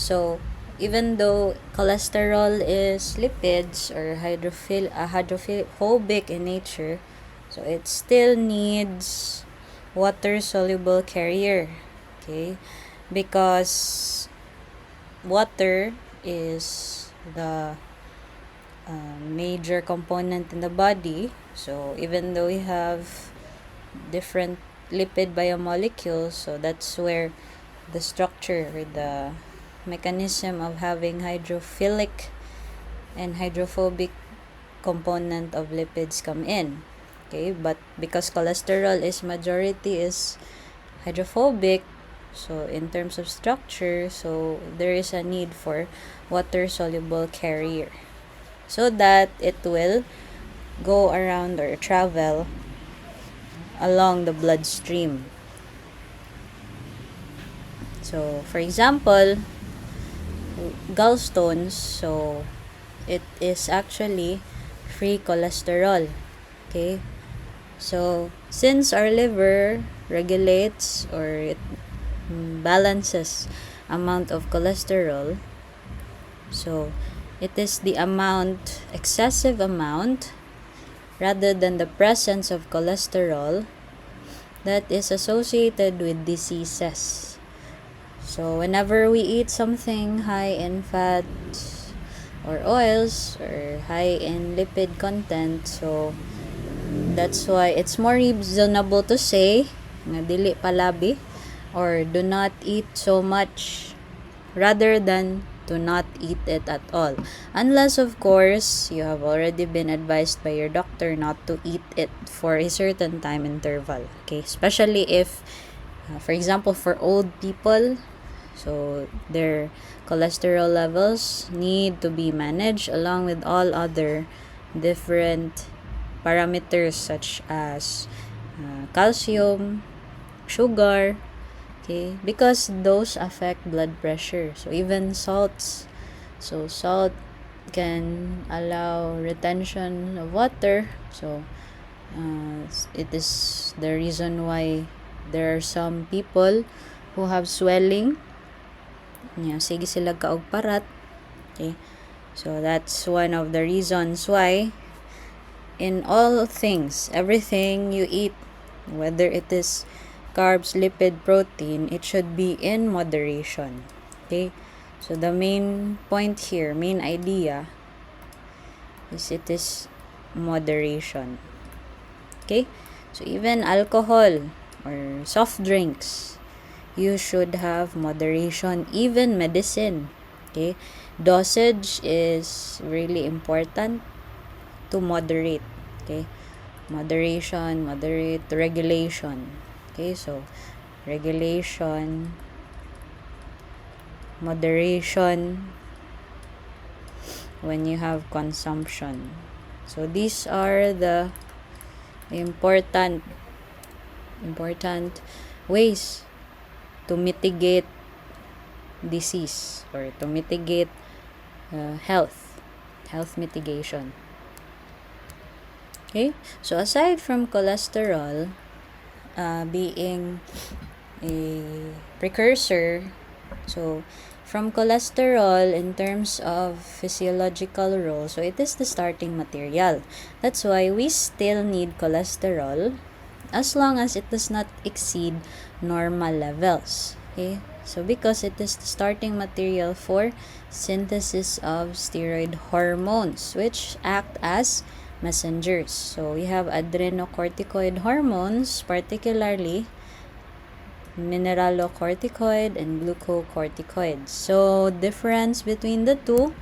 So even though cholesterol is lipids or hydrophobic in nature, so it still needs water soluble carrier, okay, because water is the major component in the body. So even though we have different lipid biomolecules, so that's where the structure or the mechanism of having hydrophilic and hydrophobic component of lipids come in. Okay, but because cholesterol is majority is hydrophobic, so in terms of structure, so there is a need for water soluble carrier so that it will go around or travel along the bloodstream. So for example, gallstones, so it is actually free cholesterol. Okay, so since our liver regulates or it balances amount of cholesterol, so it is the amount, excessive amount, rather than the presence of cholesterol that is associated with diseases. So whenever we eat something high in fat or oils or high in lipid content, so that's why it's more reasonable to say nga dili palabi or do not eat so much rather than to not eat it at all, unless of course you have already been advised by your doctor not to eat it for a certain time interval. Okay, especially if for example for old people, so their cholesterol levels need to be managed along with all other different parameters such as calcium, sugar, okay, because those affect blood pressure. So even salts, so salt can allow retention of water, so it is the reason why there are some people who have swelling, sige sila kaog parat. Okay, so that's one of the reasons why in all things, everything you eat, whether it is carbs, lipid, protein, it should be in moderation. Okay, so the main point here, main idea is it is moderation. Okay, so even alcohol or soft drinks, you should have moderation. Even medicine, okay, dosage is really important to moderate. Okay, moderation, moderate, regulation. Okay, so regulation, moderation when you have consumption. So these are the important ways to mitigate disease or to mitigate health mitigation. Okay, so aside from cholesterol being a precursor, so from cholesterol in terms of physiological role, so it is the starting material. That's why we still need cholesterol as long as it does not exceed normal levels. Okay, so because it is the starting material for synthesis of steroid hormones, which act as messengers. So we have adrenocorticoid hormones, particularly mineralocorticoid and glucocorticoid. So difference between the two,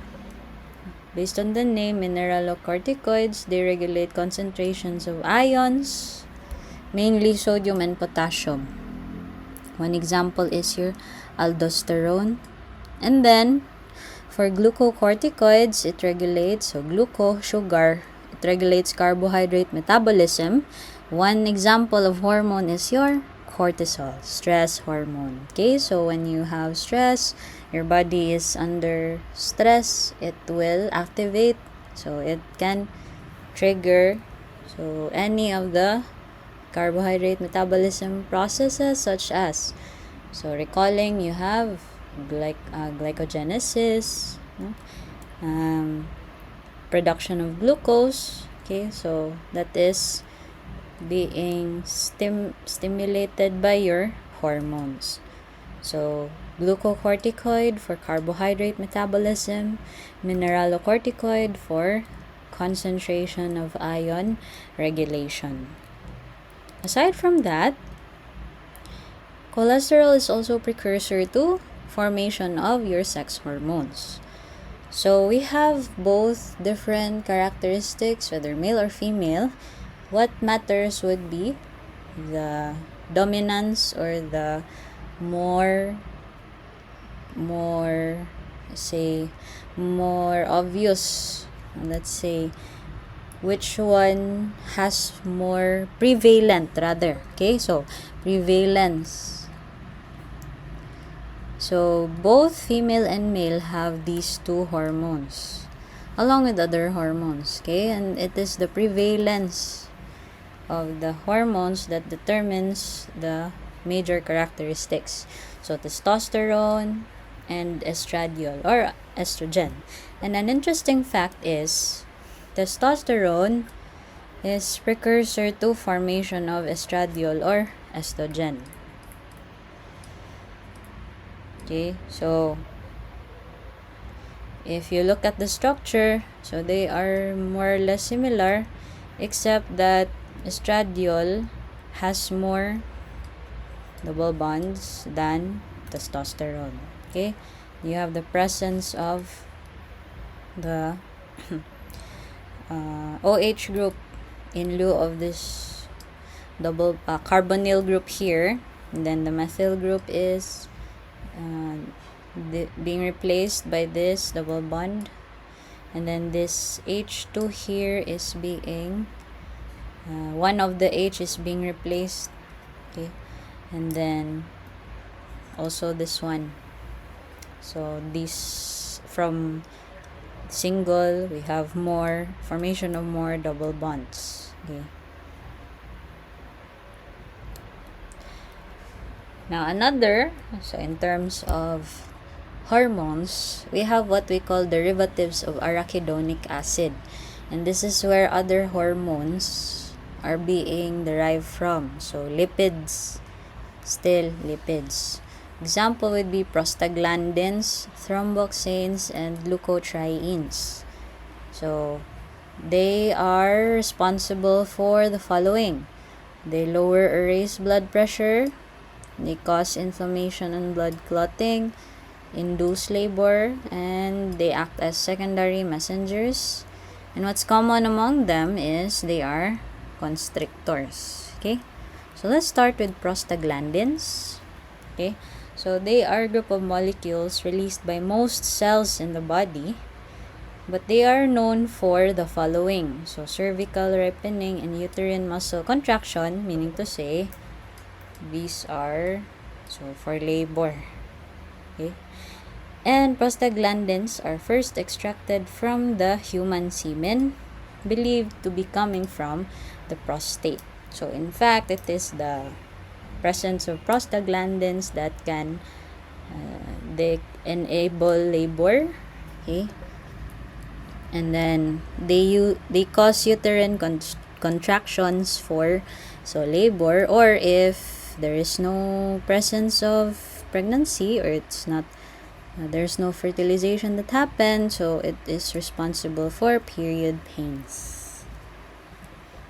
based on the name, mineralocorticoids, they regulate concentrations of ions, mainly sodium and potassium. One example is your aldosterone. And then for glucocorticoids, it regulates, so sugar, it regulates carbohydrate metabolism. One example of hormone is your cortisol, stress hormone. Okay, so when you have stress, your body is under stress, it will activate, so it can trigger so any of the carbohydrate metabolism processes, such as, so recalling, you have glycogenesis, no? Production of glucose. Okay, so that is being stimulated by your hormones. So glucocorticoid for carbohydrate metabolism, mineralocorticoid for concentration of ion regulation. Aside from that, cholesterol is also precursor to formation of your sex hormones. So we have both different characteristics, whether male or female. What matters would be the dominance or the more obvious, let's say, which one has more prevalent rather. Okay, so prevalence. So both female and male have these two hormones along with other hormones. Okay, and it is the prevalence of the hormones that determines the major characteristics. So testosterone and estradiol or estrogen. And an interesting fact is testosterone is precursor to formation of estradiol or estrogen. Okay, so if you look at the structure, so they are more or less similar, except that estradiol has more double bonds than testosterone. Okay, you have the presence of the OH group in lieu of this double carbonyl group here, and then the methyl group is being replaced by this double bond, and then this H2 here is being one of the H is being replaced. Okay, and then also this one. So this from single we have more formation of more double bonds. Okay, now another, so in terms of hormones, we have what we call derivatives of arachidonic acid, and this is where other hormones are being derived from. So lipids, still lipids. Example would be prostaglandins, thromboxanes, and leukotrienes. So they are responsible for the following: they lower or raise blood pressure, they cause inflammation and blood clotting, induce labor, and they act as secondary messengers. And what's common among them is they are constrictors. Okay, so let's start with prostaglandins. Okay, so they are a group of molecules released by most cells in the body, but they are known for the following: so cervical ripening and uterine muscle contraction, meaning to say these are so for labor. Okay, and prostaglandins are first extracted from the human semen, believed to be coming from the prostate. So in fact, it is the presence of prostaglandins that can they enable labor. Okay, and then they cause uterine contractions for so labor, or if there is no presence of pregnancy or it's not there's no fertilization that happened, so it is responsible for period pains.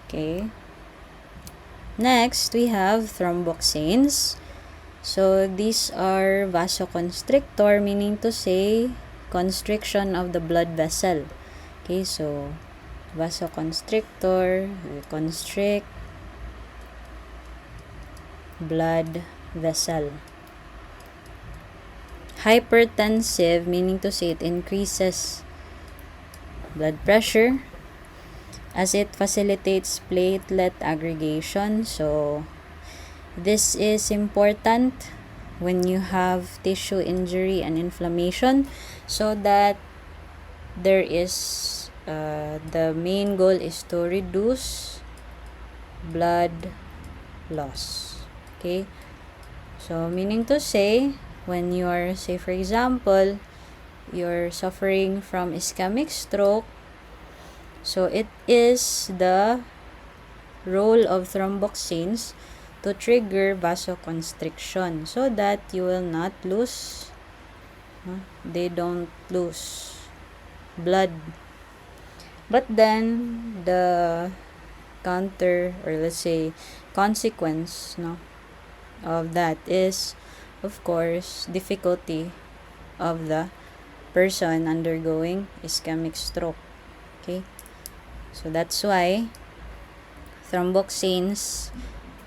Okay, next we have thromboxanes. So these are vasoconstrictor, meaning to say constriction of the blood vessel. Okay, so vasoconstrictor, we constrict blood vessel. Hypertensive, meaning to say it increases blood pressure as it facilitates platelet aggregation. So this is important when you have tissue injury and inflammation, so that there is the main goal is to reduce blood loss. Okay, so meaning to say when you're, say for example, you're suffering from ischemic stroke, so it is the role of thromboxanes to trigger vasoconstriction so that you will not lose, they don't lose blood. But then the counter, or let's say consequence, of that is, of course, difficulty of the person undergoing ischemic stroke. Okay, so that's why thromboxanes,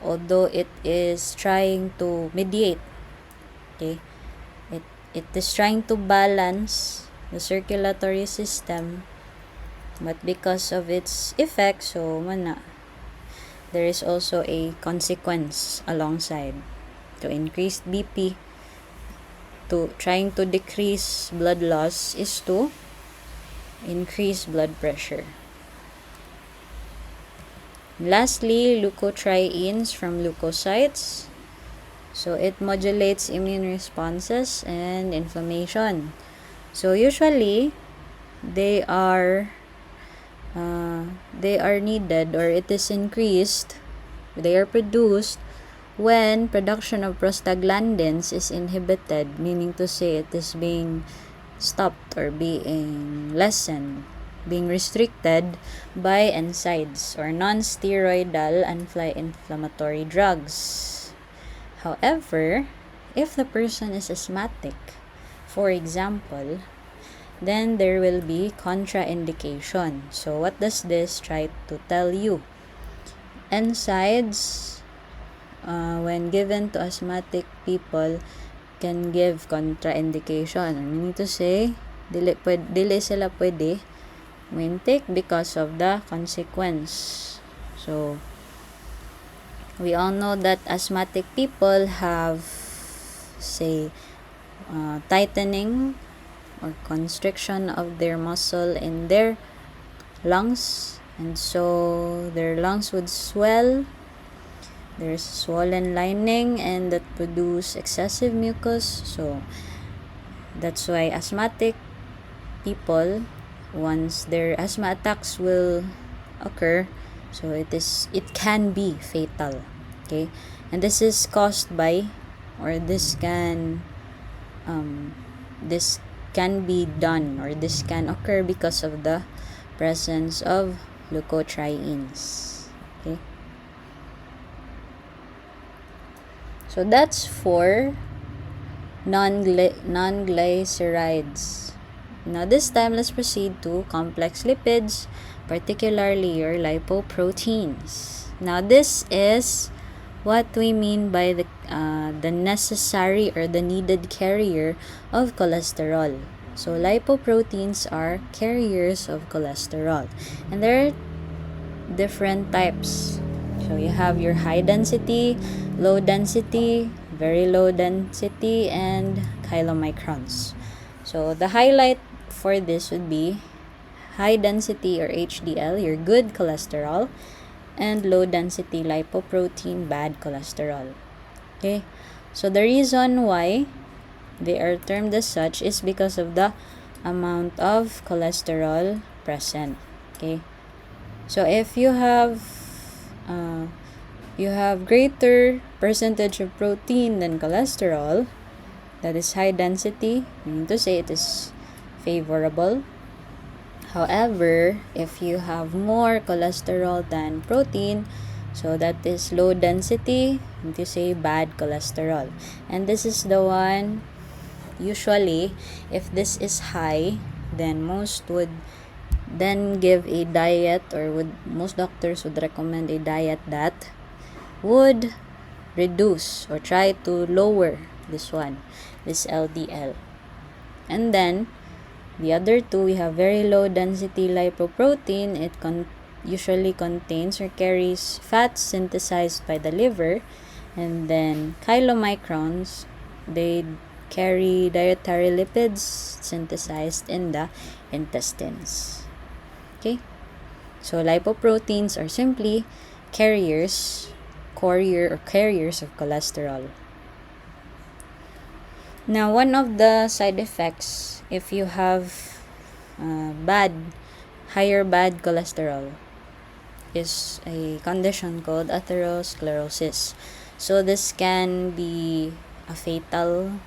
although it is trying to mediate, okay, it is trying to balance the circulatory system, but because of its effect, so there is also a consequence alongside. To increase BP, to trying to decrease blood loss is to increase blood pressure. Lastly, leukotrienes from leukocytes. So it modulates immune responses and inflammation. So usually they are needed, or it is increased, they are produced when production of prostaglandins is inhibited, meaning to say it is being stopped or being lessened, being restricted by NSAIDs, or non-steroidal anti-inflammatory drugs. However, if the person is asthmatic, for example, then there will be contraindication. So what does this try to tell you? NSAIDs, when given to asthmatic people, can give contraindication. Meaning to say, dili sila pwede intake because of the consequence. So we all know that asthmatic people have, say, tightening or constriction of their muscle in their lungs, and so their lungs would swell. There's swollen lining, and that produce excessive mucus. So that's why asthmatic people, once their asthma attacks will occur, so it can be fatal. Okay, and this is caused by, or this can be done, or this can occur because of the presence of leukotrienes. Okay, so that's for non-glycerides. Now this time, let's proceed to complex lipids, particularly your lipoproteins. Now this is what we mean by the necessary or the needed carrier of cholesterol. So lipoproteins are carriers of cholesterol, and there are different types. So you have your high density, low density, very low density, and chylomicrons. So the highlight for this would be high density, or HDL, your good cholesterol, and low density lipoprotein, bad cholesterol. Okay, so the reason why they are termed as such is because of the amount of cholesterol present. Okay, so if you have greater percentage of protein than cholesterol, that is high density, meaning to say it is favorable. However, if you have more cholesterol than protein, so that is low density, meaning to say bad cholesterol. And this is the one, usually, if this is high, then most would then give a diet, or most doctors would recommend a diet that would reduce or try to lower this LDL. And then the other two, we have very low density lipoprotein. It usually contains or carries fats synthesized by the liver. And then chylomicrons, they carry dietary lipids synthesized in the intestines. Okay, so lipoproteins are simply carriers of cholesterol. Now, one of the side effects if you have higher bad cholesterol is a condition called atherosclerosis. So this can be a fatal.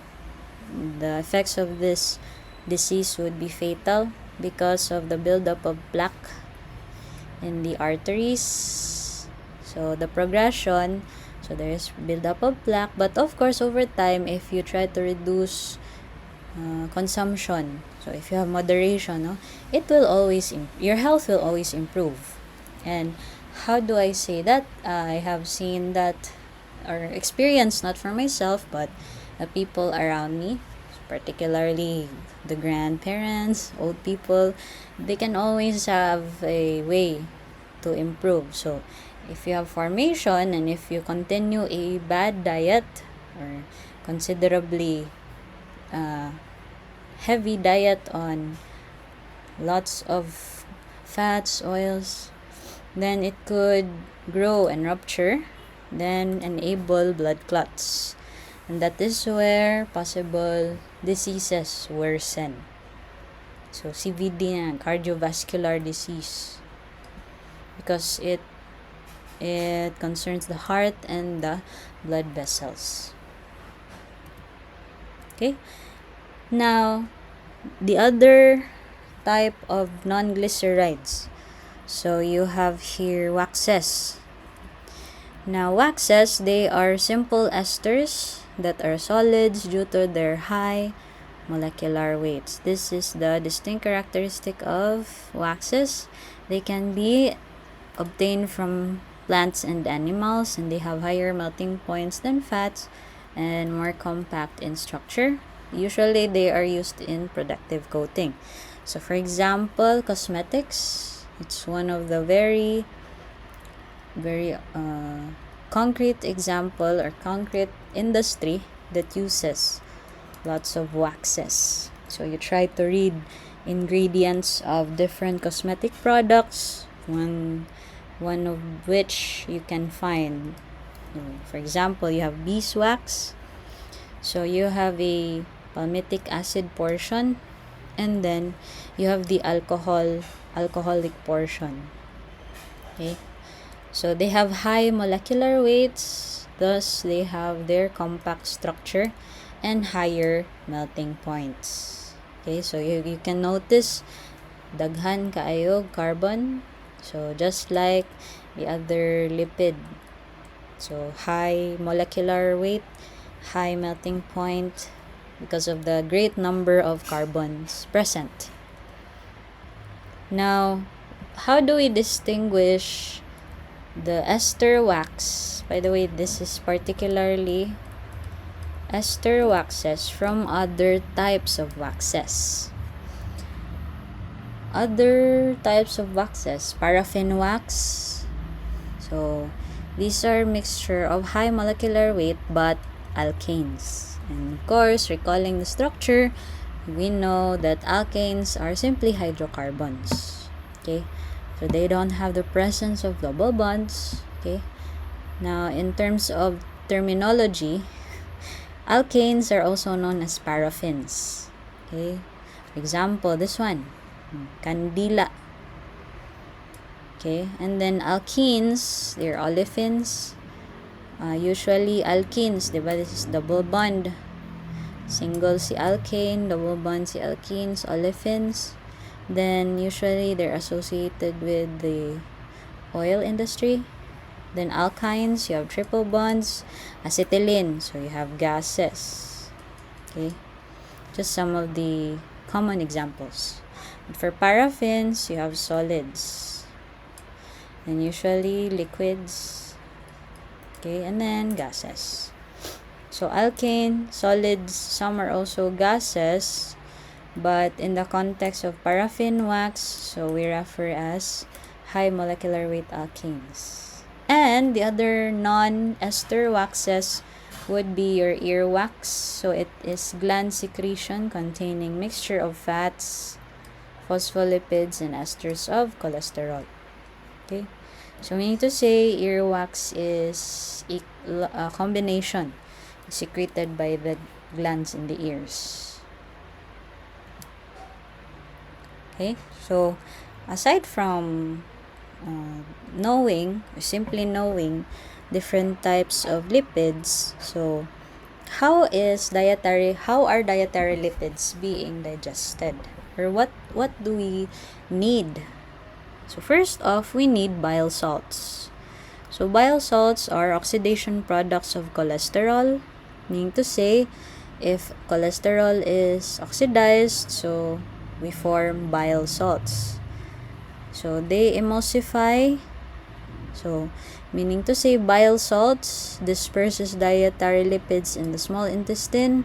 The effects of this disease would be fatal because of the buildup of plaque in the arteries. So the progression, so there is buildup of plaque, but of course over time, if you try to reduce consumption, so if you have moderation, no, it will always your health will always improve. And how do I say that? I have seen that or experienced, not for myself, but the people around me, particularly the grandparents, old people, they can always have a way to improve. So if you have formation and if you continue a bad diet or considerably heavy diet on lots of fats, oils, then it could grow and rupture, then enable blood clots. And that is where possible diseases worsen. So CVD na, cardiovascular disease. Because it concerns the heart and the blood vessels. Okay? Now, the other type of non-glycerides. So you have here waxes. Now, waxes, they are simple esters that are solids due to their high molecular weights. This is the distinct characteristic of waxes. They can be obtained from plants and animals, and they have higher melting points than fats and more compact in structure. Usually, they are used in protective coating. So, for example, cosmetics. It's one of the very concrete example or concrete industry that uses lots of waxes. So you try to read ingredients of different cosmetic products, one of which you can find, for example, you have beeswax. So you have a palmitic acid portion, and then you have the alcoholic portion. Okay, so they have high molecular weights, thus they have their compact structure and higher melting points. Okay, so you can notice daghan kaayo carbon, so just like the other lipid. So high molecular weight, high melting point because of the great number of carbons present. Now, how do we distinguish the ester wax? By the way, this is particularly ester waxes from other types of waxes. Other types of waxes, paraffin wax. So, these are mixture of high molecular weight but alkanes. And of course, recalling the structure, we know that alkanes are simply hydrocarbons. Okay, so they don't have the presence of double bonds. Okay, now in terms of terminology, alkanes are also known as paraffins. Okay, for example, this one, candila. Okay, and then alkenes, they're olefins. Usually alkenes, diba? This is double bond. Single si alkane, double bond si alkenes, olefins. Then usually they're associated with the oil industry. Then alkynes, you have triple bonds. Acetylene, so you have gases. Okay, just some of the common examples. But for paraffins, you have solids. And usually liquids. Okay, and then gases. So alkane, solids, some are also gases, but in the context of paraffin wax, so we refer as high molecular weight alkanes. And the other non-ester waxes would be your earwax. So it is gland secretion containing mixture of fats, phospholipids, and esters of cholesterol. Okay, so we need to say earwax is a combination secreted by the glands in the ears. Okay, so aside from simply knowing different types of lipids, so how are dietary lipids being digested, or what do we need? So first off, we need bile salts. So bile salts are oxidation products of cholesterol, meaning to say, if cholesterol is oxidized, so we form bile salts. So they emulsify, so meaning to say, bile salts disperses dietary lipids in the small intestine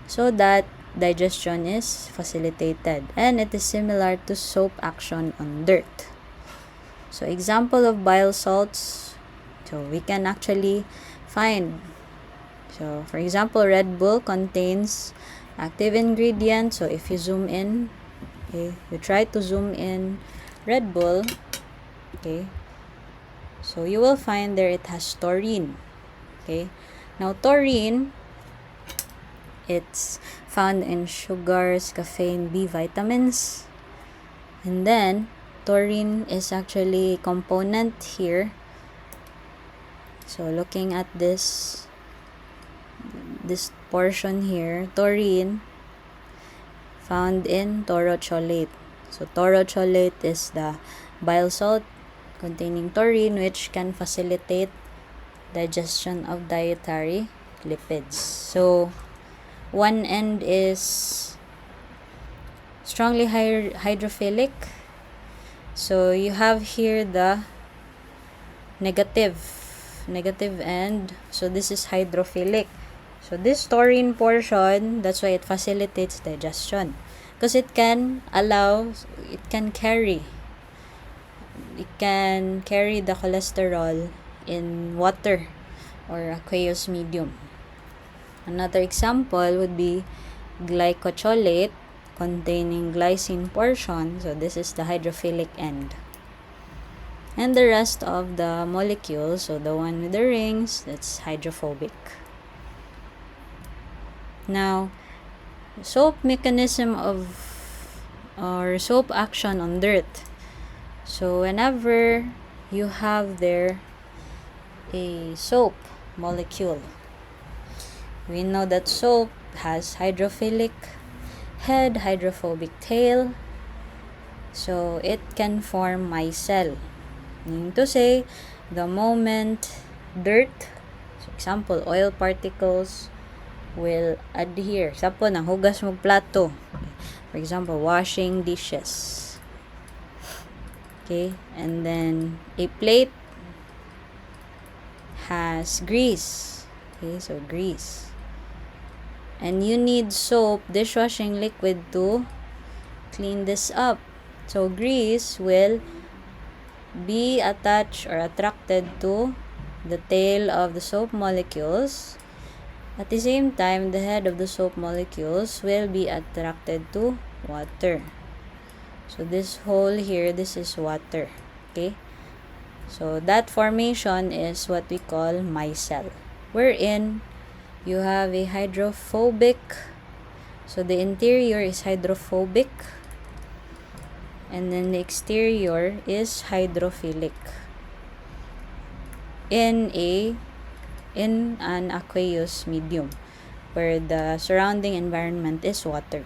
so that digestion is facilitated, and it is similar to soap action on dirt. So example of bile salts, so we can actually find, so for example, Red Bull contains active ingredients. So if you zoom in, okay, you try to zoom in Red Bull, okay, so you will find there it has taurine. Okay, now taurine, it's found in sugars, caffeine, B vitamins, and then taurine is actually a component here. So looking at this portion here, taurine found in torocholate. So torocholate is the bile salt containing taurine, which can facilitate digestion of dietary lipids. So one end is strongly hydrophilic. So you have here the negative end. So this is hydrophilic. So this taurine portion, that's why it facilitates digestion, because it can carry the cholesterol in water or aqueous medium. Another example would be glycocholate containing glycine portion. So this is the hydrophilic end. And the rest of the molecules, so the one with the rings, that's hydrophobic. Now, soap mechanism or soap action on dirt. So whenever you have there a soap molecule, we know that soap has hydrophilic head, hydrophobic tail, so it can form micelle. Meaning to say, the moment dirt, for example, oil particles, will adhere. Example, nang hugas mo plato. For example, washing dishes. Okay, and then a plate has grease. Okay, so grease. And you need soap, dishwashing liquid, to clean this up. So grease will be attached or attracted to the tail of the soap molecules. At the same time, the head of the soap molecules will be attracted to water. So this hole here, this is water. Okay, so that formation is what we call micelle, wherein you have a hydrophobic, so the interior is hydrophobic, and then the exterior is hydrophilic in an aqueous medium where the surrounding environment is water.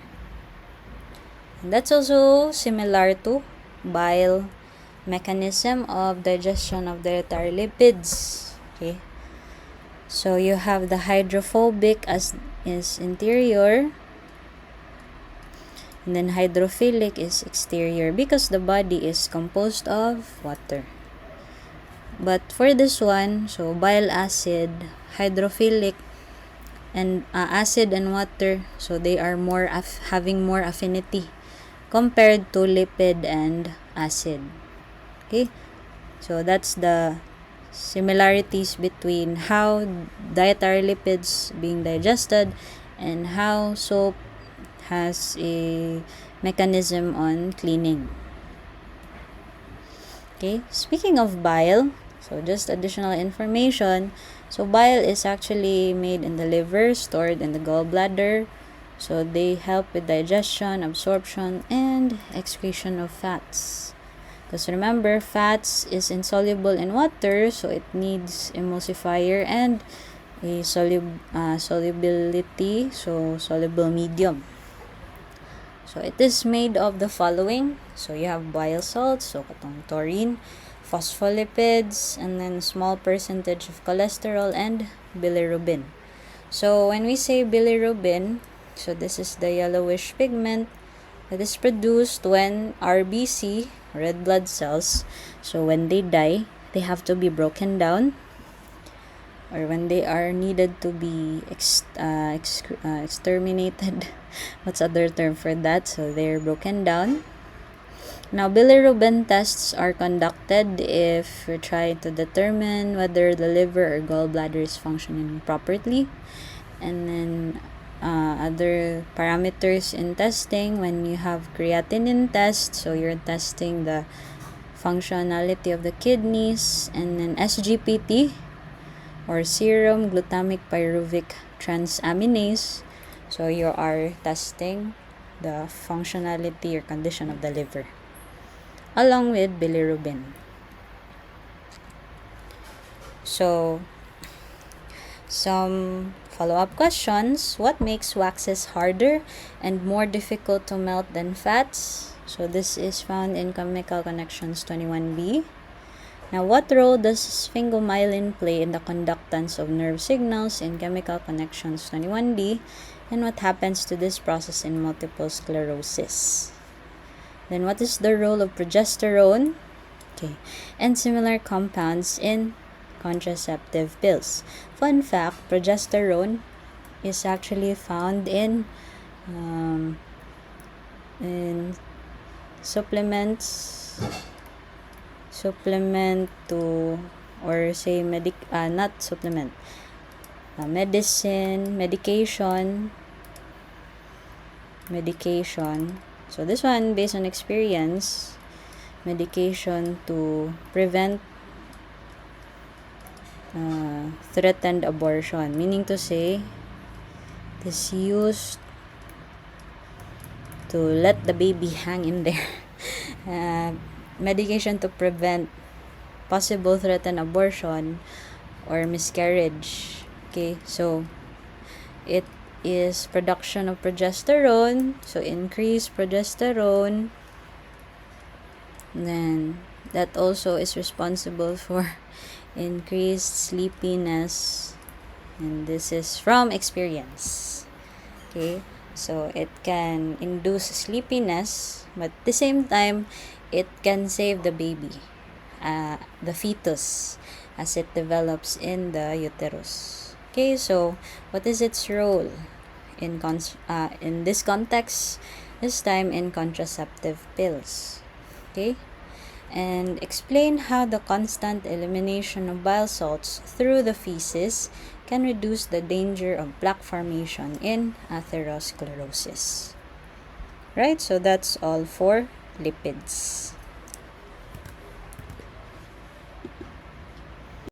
And that's also similar to bile mechanism of digestion of dietary lipids. Okay, so you have the hydrophobic as is interior, and then hydrophilic is exterior, because the body is composed of water. But for this one, so bile acid, hydrophilic, and acid and water, so they are having more affinity compared to lipid and acid. Okay, so that's the similarities between how dietary lipids being digested and how soap has a mechanism on cleaning. Okay, speaking of bile, so just additional information. So bile is actually made in the liver, stored in the gallbladder. So they help with digestion, absorption, and excretion of fats. Because remember, fats is insoluble in water, so it needs emulsifier and a solubility, so soluble medium. So it is made of the following. So you have bile salts, so katong taurine, phospholipids, and then small percentage of cholesterol and bilirubin. So when we say bilirubin, so this is the yellowish pigment that is produced when RBC, red blood cells, so when they die, they have to be broken down, or when they are needed to be exterminated. What's other term for that? So they're broken down. Now, bilirubin tests are conducted if we're trying to determine whether the liver or gallbladder is functioning properly. And then other parameters in testing, when you have creatinine test, so you're testing the functionality of the kidneys. And then SGPT, or serum glutamic pyruvic transaminase, so you are testing the functionality or condition of the liver, along with bilirubin. So, some follow-up questions. What makes waxes harder and more difficult to melt than fats? So this is found in Chemical Connections 21b. Now, what role does sphingomyelin play in the conductance of nerve signals in Chemical Connections 21d? And what happens to this process in multiple sclerosis? Then, what is the role of progesterone, and similar compounds in contraceptive pills? Fun fact, progesterone is actually found in supplements, supplement to, or say not supplement, medicine, medication. So this one, based on experience, medication to prevent threatened abortion, meaning to say, it is used to let the baby hang in there. Medication to prevent possible threatened abortion or miscarriage. Okay, so it is production of progesterone, so increased progesterone, then that also is responsible for increased sleepiness, and this is from experience. Okay, so it can induce sleepiness, but at the same time it can save the baby, the fetus, as it develops in the uterus. Okay, so what is its role in this context? This time in contraceptive pills. Okay, and explain how the constant elimination of bile salts through the feces can reduce the danger of plaque formation in atherosclerosis. Right, so that's all for lipids.